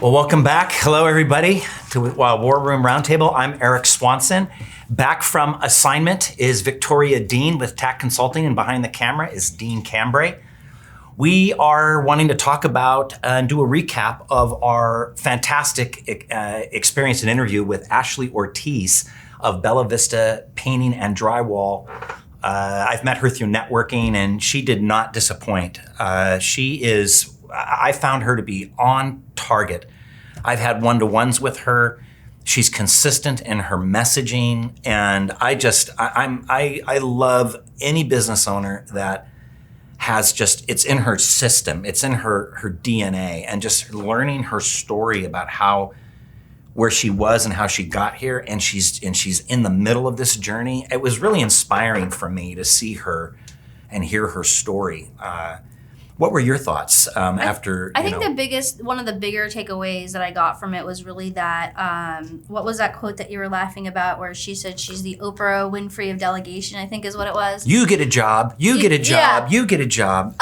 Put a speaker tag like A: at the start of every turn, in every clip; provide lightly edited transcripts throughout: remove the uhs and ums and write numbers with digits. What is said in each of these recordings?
A: Well, welcome back. Hello, everybody, to War Room Roundtable. I'm Erik Swanson. Back from assignment is Victoria Dean with TAC Consulting, and behind the camera is Dean Cambray. We are wanting to talk about and do a recap of our fantastic experience and interview with Ashley Ortiz of Bella Vista Painting and Drywall. I've met her through networking, and she did not disappoint. I found her to be on target. I've had one-to-ones with her. She's consistent in her messaging, and I love any business owner that has it's in her system, it's in her DNA, and just learning her story about where she was and how she got here, and she's in the middle of this journey. It was really inspiring for me to see her and hear her story. What were your thoughts after?
B: I think one of the bigger takeaways that I got from it was really that, what was that quote that you were laughing about where she said she's the Oprah Winfrey of delegation, I think is what it was.
A: You get a job, you get a job,
B: yeah.
A: You get a job.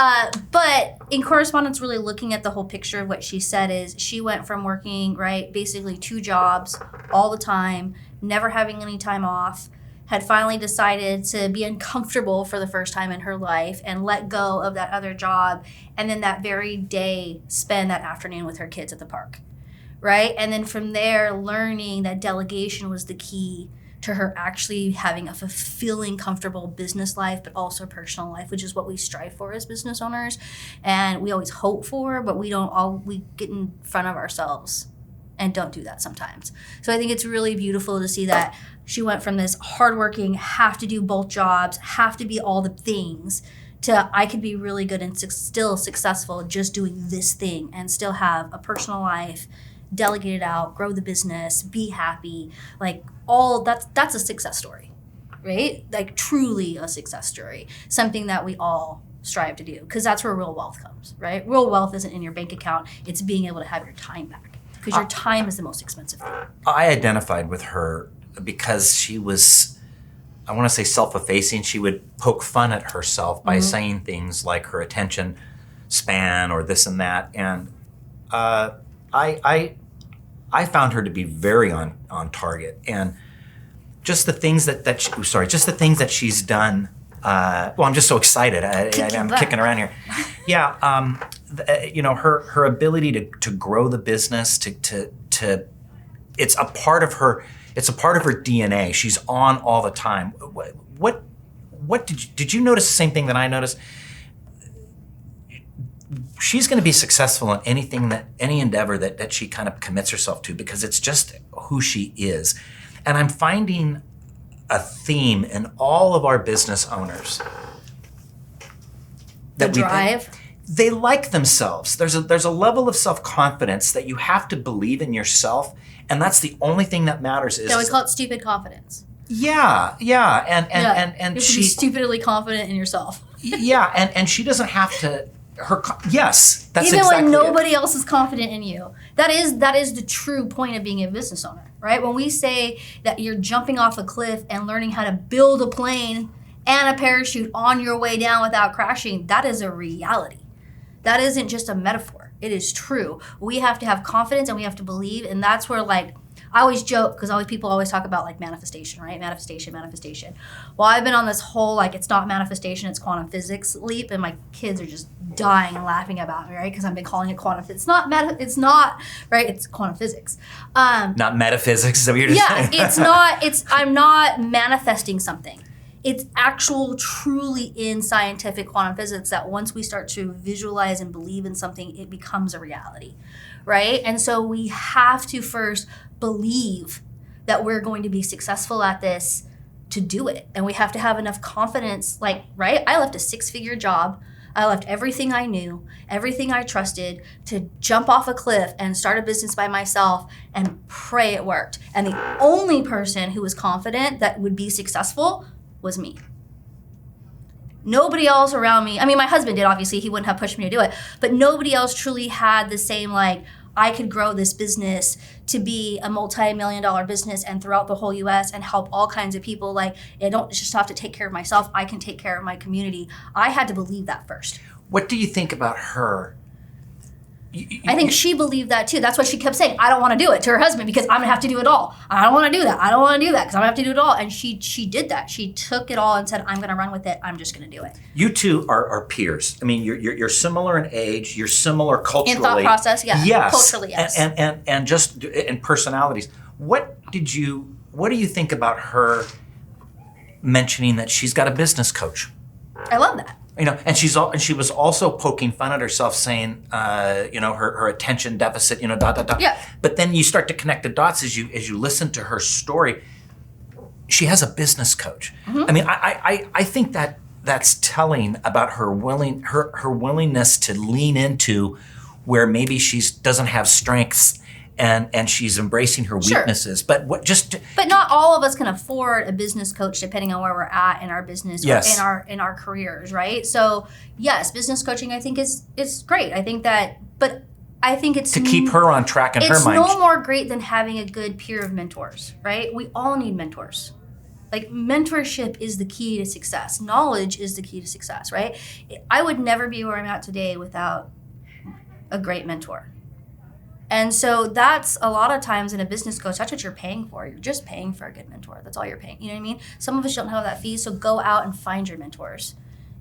B: But in correspondence, really looking at the whole picture of what she said is she went from working, basically 2 jobs all the time, never having any time off, had finally decided to be uncomfortable for the first time in her life and let go of that other job, and then that very day spend that afternoon with her kids at the park, right? And then from there, learning that delegation was the key to her actually having a fulfilling, comfortable business life, but also personal life, which is what we strive for as business owners. And we always hope for, but we get in front of ourselves and don't do that sometimes. So I think it's really beautiful to see that she went from this hardworking, have to do both jobs, have to be all the things, to I could be really good and still successful just doing this thing and still have a personal life, delegate it out, grow the business, be happy. That's a success story, right? Like truly a success story. Something that we all strive to do, because that's where real wealth comes, right? Real wealth isn't in your bank account, it's being able to have your time back. Because your time is the most expensive thing.
A: I identified with her because she was, I want to say self-effacing. She would poke fun at herself by saying things like her attention span or this and that. And I found her to be very on target. And just the things just the things that she's done. I'm just so excited. I'm kicking around here. Yeah. Her ability to grow the business, it's a part of her DNA. She's on all the time. What did you notice the same thing that I noticed? She's going to be successful in any endeavor that she kind of commits herself to, because it's just who she is. And I'm finding a theme in all of our business owners. They like themselves. There's a level of self-confidence that you have to believe in yourself, and that's the only thing that matters.
B: They always call it stupid confidence.
A: Yeah, and
B: you should be stupidly confident in yourself.
A: Yeah, and she doesn't have to. Yes, that's
B: even
A: exactly
B: when nobody
A: it.
B: else is confident in you. That is the true point of being a business owner, right? When we say that you're jumping off a cliff and learning how to build a plane and a parachute on your way down without crashing, that is a reality. That isn't just a metaphor. It is true. We have to have confidence and we have to believe, and that's where I always joke, because people always talk about manifestation, right? Manifestation. Well, I've been on this whole it's not manifestation, it's quantum physics leap, and my kids are just dying and laughing about me, right? Because I've been calling it quantum physics. It's not, right? It's quantum physics.
A: Not metaphysics, is that what you're just saying?
B: I'm not manifesting something. It's truly in scientific quantum physics that once we start to visualize and believe in something, it becomes a reality, right? And so we have to first believe that we're going to be successful at this to do it. And we have to have enough confidence, right? I left a 6-figure job. I left everything I knew, everything I trusted, to jump off a cliff and start a business by myself and pray it worked. And the only person who was confident that would be successful was me. Nobody else around me, my husband did, obviously, he wouldn't have pushed me to do it, but nobody else truly had the same, I could grow this business to be a multi-million-dollar business and throughout the whole US and help all kinds of people. I don't just have to take care of myself, I can take care of my community. I had to believe that first.
A: What do you think about her
B: I think she believed that too. That's why she kept saying, I don't want to do it, to her husband, because I'm going to have to do it all. I don't want to do that. I don't want to do that because I'm going to have to do it all. And she did that. She took it all and said, I'm going to run with it. I'm just going to do it.
A: You two are peers. I mean, you're similar in age. You're similar culturally.
B: In thought process, yeah.
A: Yes.
B: Culturally, yes.
A: And just in personalities. What do you think about her mentioning that she's got a business coach?
B: I love that.
A: And she was also poking fun at herself, saying, her attention deficit,
B: Yeah.
A: But then you start to connect the dots as you listen to her story. She has a business coach. Mm-hmm. I mean, I think that's telling about her willingness to lean into where maybe she doesn't have strengths. And she's embracing her weaknesses,
B: sure.
A: But
B: not all of us can afford a business coach depending on where we're at in our business
A: yes.
B: or in our careers, right? So yes, business coaching I think is great. I think that, but I think it's
A: to keep her on track in her mind.
B: It's no more great than having a good peer of mentors, right? We all need mentors. Like mentorship is the key to success. Knowledge is the key to success, right? I would never be where I'm at today without a great mentor. And so that's a lot of times in a business coach, that's what you're paying for. You're just paying for a good mentor. That's all you're paying. You know what I mean? Some of us don't have that fee, so go out and find your mentors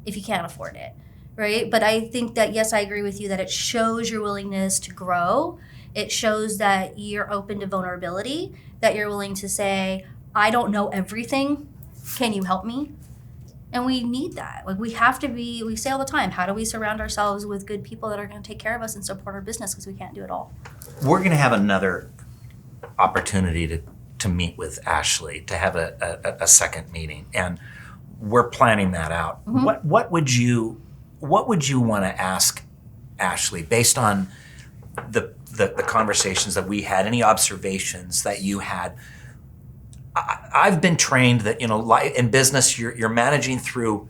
B: if you can't afford it, right? But I think that, yes, I agree with you that it shows your willingness to grow. It shows that you're open to vulnerability, that you're willing to say, I don't know everything. Can you help me? And we need that. Like we say all the time, how do we surround ourselves with good people that are going to take care of us and support our business because we can't do it all?
A: We're going to have another opportunity to meet with Ashley, to have a second meeting. And we're planning that out. Mm-hmm. What would you want to ask Ashley based on the conversations that we had, any observations that you had? I've been trained that in business you're managing through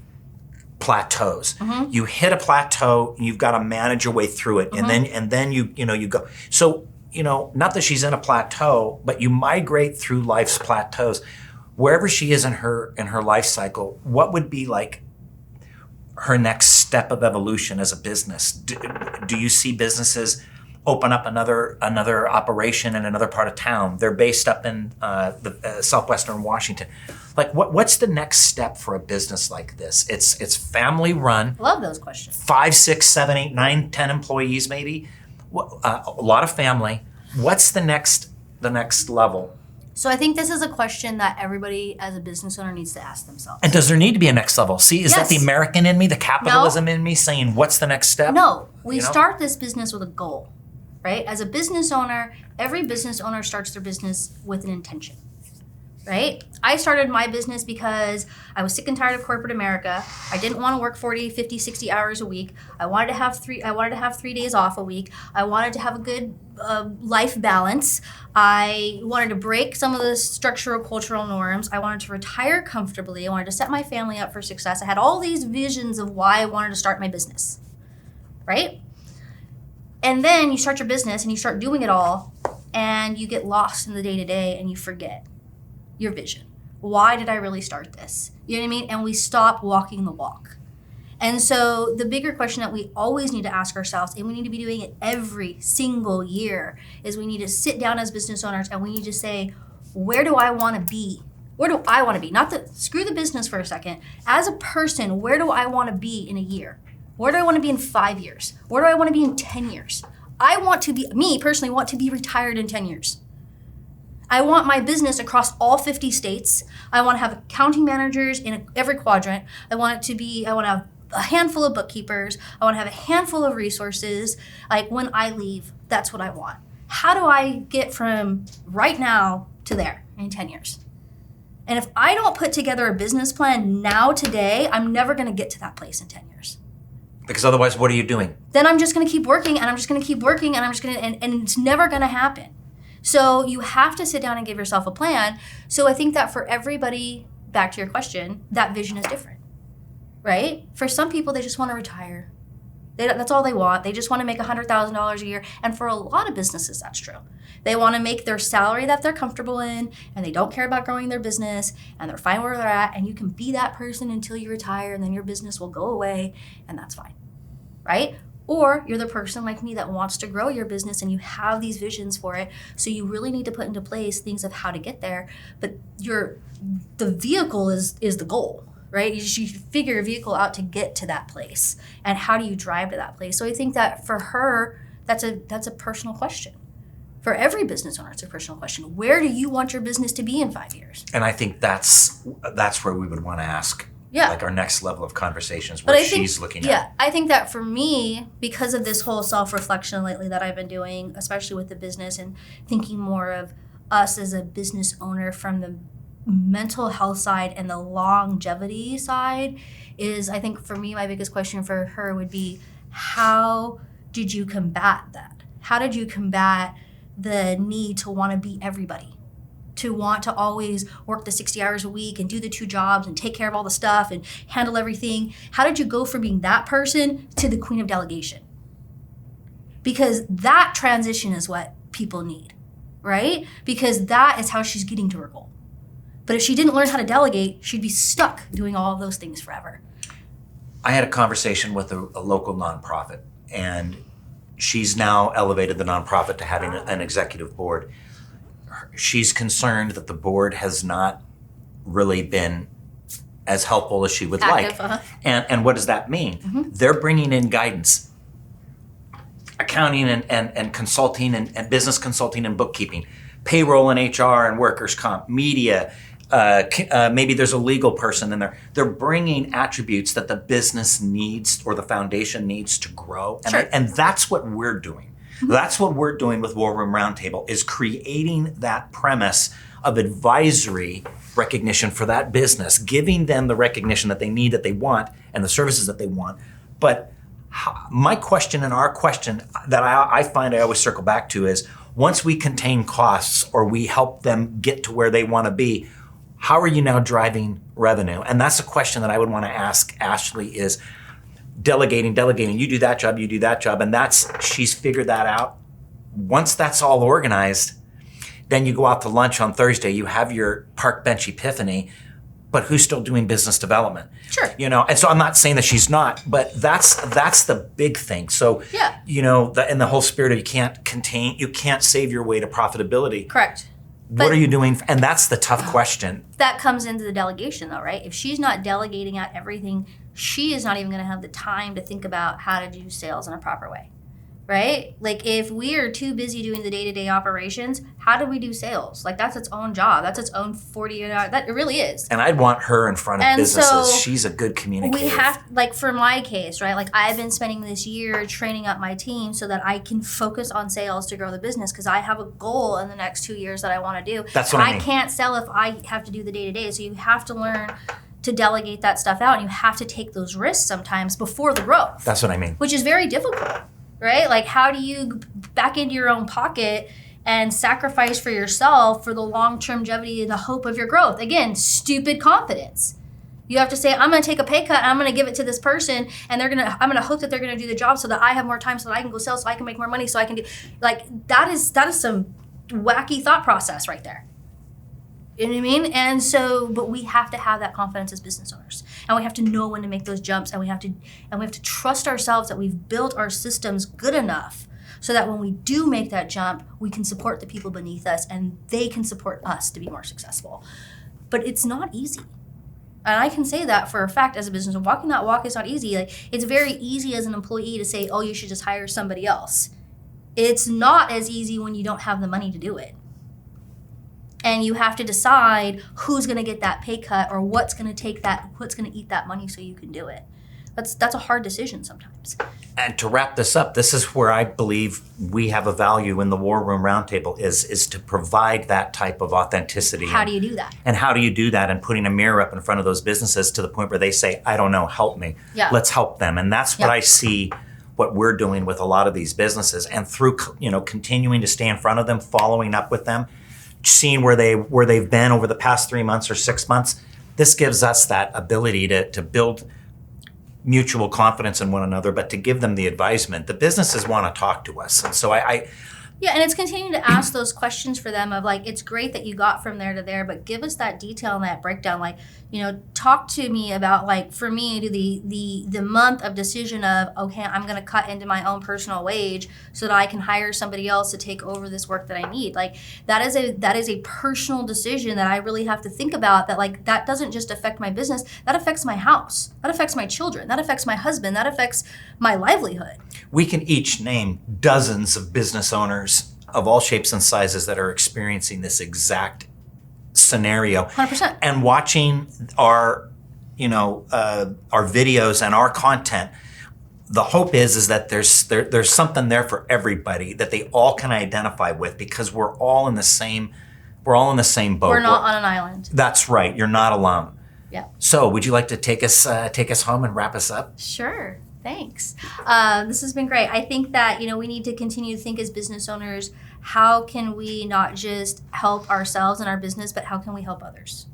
A: plateaus. Mm-hmm. You hit a plateau, and you've got to manage your way through it, mm-hmm. and then you go. So not that she's in a plateau, but you migrate through life's plateaus. Wherever she is in her life cycle, what would be like her next step of evolution as a business? Do you see businesses open up another operation in another part of town? They're based up in southwestern Washington. Like, what's the next step for a business like this? It's family run.
B: Love those questions.
A: 5, 6, 7, 8, 9, 10 employees maybe. A lot of family. What's the next level?
B: So I think this is a question that everybody as a business owner needs to ask themselves.
A: And does there need to be a next level? See, is that the American in me, the capitalism in me saying, what's the next step?
B: No, we start this business with a goal. Right? As a business owner, every business owner starts their business with an intention, right? I started my business because I was sick and tired of corporate America. I didn't want to work 40, 50, 60 hours a week. I wanted to have 3 days off a week. I wanted to have a good life balance. I wanted to break some of the structural cultural norms. I wanted to retire comfortably. I wanted to set my family up for success. I had all these visions of why I wanted to start my business, right? And then you start your business and you start doing it all and you get lost in the day-to-day and you forget your vision. Why did I really start this? You know what I mean? And we stop walking the walk. And so the bigger question that we always need to ask ourselves, and we need to be doing it every single year, is we need to sit down as business owners and we need to say, where do I want to be? Where do I want to be? Screw the business for a second. As a person, where do I want to be in a year? Where do I want to be in 5 years? Where do I want to be in 10 years? Me personally, want to be retired in 10 years. I want my business across all 50 states. I want to have accounting managers in every quadrant. I want to have a handful of bookkeepers. I want to have a handful of resources. Like when I leave, that's what I want. How do I get from right now to there in 10 years? And if I don't put together a business plan now, today, I'm never going to get to that place in 10 years.
A: Because otherwise, what are you doing?
B: Then I'm just going to keep working and I'm just going to keep working and and it's never going to happen. So you have to sit down and give yourself a plan. So I think that for everybody, back to your question, that vision is different, right? For some people, they just want to retire. That's all they want. They just want to make $100,000 a year. And for a lot of businesses, that's true. They want to make their salary that they're comfortable in, and they don't care about growing their business, and they're fine where they're at, and you can be that person until you retire, and then your business will go away, and that's fine, right? Or you're the person like me that wants to grow your business and you have these visions for it. So you really need to put into place things of how to get there. But the vehicle is the goal, right? You should figure your vehicle out to get to that place. And how do you drive to that place? So I think that for her, that's a personal question. For every business owner, it's a personal question. Where do you want your business to be in 5 years?
A: And I think that's where we would want to ask.
B: Yeah.
A: Like our next level of conversations where she's looking at.
B: Yeah, I think that for me, because of this whole self-reflection lately that I've been doing, especially with the business and thinking more of us as a business owner from the mental health side and the longevity side, is I think for me, my biggest question for her would be, how did you combat that? How did you combat the need to want to be everybody? To want to always work the 60 hours a week and do the 2 jobs and take care of all the stuff and handle everything. How did you go from being that person to the queen of delegation? Because that transition is what people need, right? Because that is how she's getting to her goal. But if she didn't learn how to delegate, she'd be stuck doing all of those things forever.
A: I had a conversation with a local nonprofit, and she's now elevated the nonprofit to having an executive board. She's concerned that the board has not really been as helpful as she would like. And what does that mean? Mm-hmm. They're bringing in guidance, accounting and consulting and business consulting and bookkeeping, payroll and HR and workers' comp, media, maybe there's a legal person in there. They're bringing attributes that the business needs or the foundation needs to grow.
B: Sure.
A: And that's what we're doing. That's what we're doing with War Room Roundtable, is creating that premise of advisory recognition for that business, giving them the recognition that they need, that they want, and the services that they want. But my question and our question that I find I always circle back to is, once we contain costs or we help them get to where they want to be, how are you now driving revenue? And that's a question that I would want to ask Ashley is, delegating, you do that job, and she's figured that out. Once that's all organized, then you go out to lunch on Thursday, you have your park bench epiphany, but who's still doing business development?
B: Sure.
A: And so I'm not saying that she's not, but that's the big thing. So,
B: yeah.
A: In the whole spirit of you can't save your way to profitability.
B: Correct.
A: What are you doing? And that's the tough question.
B: That comes into the delegation though, right? If she's not delegating out everything, she is not even going to have the time to think about how to do sales in a proper way, right? Like if we are too busy doing the day-to-day operations, how do we do sales? Like that's its own job. That's its own 40-hour, that it really is.
A: And I'd want her in front of
B: and
A: businesses.
B: So
A: she's a good communicator.
B: We have, like for my case, right? Like I've been spending this year training up my team so that I can focus on sales to grow the business because I have a goal in the next 2 years that I want to do.
A: That's what I mean.
B: I can't sell if I have to do the day-to-day. So you have to learn to delegate that stuff out, and you have to take those risks sometimes before the growth.
A: That's what I mean.
B: Which is very difficult, right? Like how do you back into your own pocket and sacrifice for yourself for the long-term longevity and the hope of your growth? Again, stupid confidence. You have to say, I'm going to take a pay cut and I'm going to give it to this person, and I'm going to hope that they're going to do the job so that I have more time, so that I can go sell, so I can make more money, so I can do, like that is some wacky thought process right there. You know what I mean? And so, but we have to have that confidence as business owners, and we have to know when to make those jumps, and we have to trust ourselves that we've built our systems good enough so that when we do make that jump, we can support the people beneath us and they can support us to be more successful. But it's not easy. And I can say that for a fact as a business. Walking that walk is not easy. Like it's very easy as an employee to say, oh, you should just hire somebody else. It's not as easy when you don't have the money to do it. And you have to decide who's going to get that pay cut or what's going to eat that money so you can do it. That's a hard decision sometimes.
A: And to wrap this up, this is where I believe we have a value in the War Room Roundtable is to provide that type of authenticity.
B: How do you do that?
A: And how do you do that? And putting a mirror up in front of those businesses to the point where they say, I don't know, help me.
B: Yeah.
A: Let's help them. And that's what I see what we're doing with a lot of these businesses. And through continuing to stay in front of them, following up with them, seeing where they've been over the past 3 months or 6 months, this gives us that ability to build mutual confidence in one another, but to give them the advisement. The businesses want to talk to us. And so
B: Yeah, and it's continuing to ask those questions for them of like, it's great that you got from there to there, but give us that detail and that breakdown. Like, you know, talk to me about like, for me, the month of decision of, okay, I'm going to cut into my own personal wage so that I can hire somebody else to take over this work that I need. Like that is a personal decision that I really have to think about, that like, that doesn't just affect my business, that affects my house, that affects my children, that affects my husband, that affects my livelihood.
A: We can each name dozens of business owners of all shapes and sizes that are experiencing this exact scenario.
B: 100%.
A: And watching our videos and our content, the hope is that there's something there for everybody that they all can identify with, because we're all in the same boat.
B: We're not on an island.
A: That's right. You're not alone.
B: Yeah.
A: So, would you like to take us home and wrap us up?
B: Sure. Thanks. This has been great. I think that, we need to continue to think as business owners, how can we not just help ourselves and our business, but how can we help others?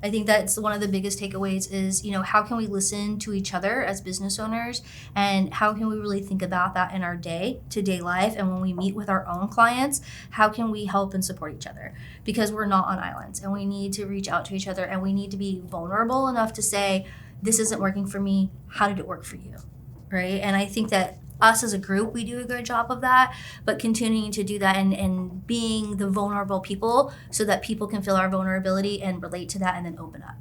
B: I think that's one of the biggest takeaways is, how can we listen to each other as business owners, and how can we really think about that in our day-to-day life? And when we meet with our own clients, how can we help and support each other? Because we're not on islands, and we need to reach out to each other, and we need to be vulnerable enough to say, this isn't working for me. How did it work for you? Right? And I think that us as a group, we do a good job of that, but continuing to do that and being the vulnerable people so that people can feel our vulnerability and relate to that and then open up.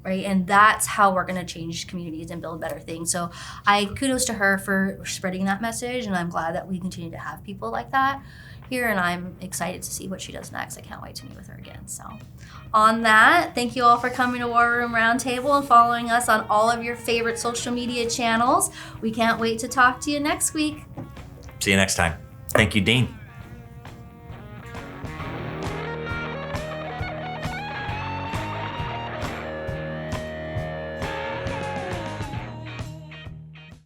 B: Right? And that's how we're going to change communities and build better things. So I kudos to her for spreading that message, and I'm glad that we continue to have people like that here, and I'm excited to see what she does next. I can't wait to meet with her again. So on that, thank you all for coming to War Room Roundtable and following us on all of your favorite social media channels. We can't wait to talk to you next week.
A: See you next time. Thank you, Dean.